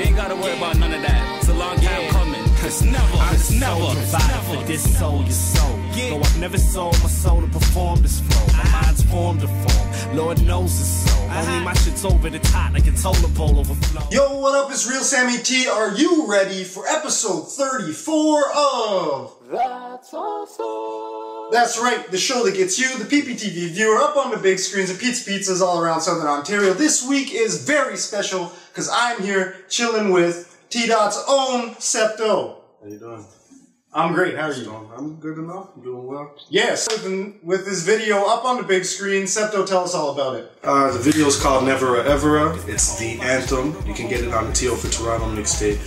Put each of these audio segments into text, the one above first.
ain't gotta worry about none of that. It's a long time coming. It's never for this soul, your soul. Though I've never sold my soul to perform this flow. My mind's formed to form. Lord knows it's so. Only my shit's over the top like a toilet bowl overflow. Yo, what up? It's Real Sammy T. Are you ready for episode 34 of That's Awesome? That's right, the show that gets you, the PPTV viewer, up on the big screens of pizzas all around Southern Ontario. This week is very special because I'm here chilling with T-Dot's own SepTo. How you doing? I'm great. How are you? I'm good enough. I'm doing well. Yes. With this video up on the big screen, SepTo, tell us all about it. The video is called Nevera Evera. It's the anthem. You can get it on the T.O. for Toronto mixtape.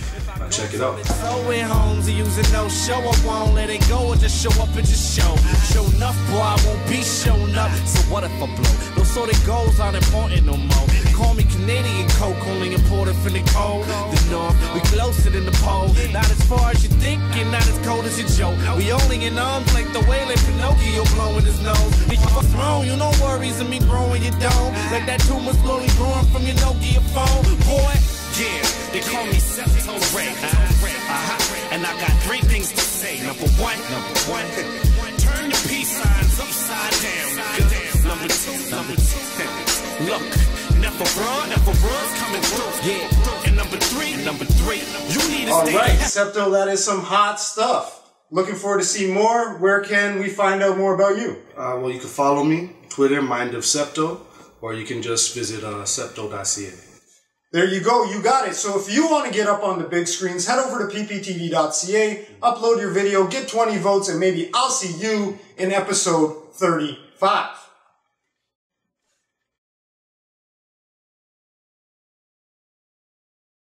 Check it out. So we're home to use it, no show. I won't let it go or just show up and just show. Show enough, boy, I won't be shown up. So what if I blow? No sort of goals aren't important no more. Call me Canadian Coke, only imported from the cold. The north, we closer than the pole. Not as far as you think and not as cold as you joke. We only in arms like the wailing Pinocchio blowing his nose. If you're thrown, you no worries of me growing your dome. Like that tumor slowly growing from your Nokia phone. Boy, yeah, they call me SepTo Ray. And I got three things to say. Number one, turn your peace signs upside down. Number two, look, never run, coming through. Yeah, and number three, you need to all stay. Alright, SepTo, that is some hot stuff. Looking forward to see more. Where can we find out more about you? Well, you can follow me, Twitter, Mind of SepTo, or you can just visit septo.ca. There you go, you got it. So if you want to get up on the big screens, head over to pptv.ca, upload your video, get 20 votes, and maybe I'll see you in episode 35.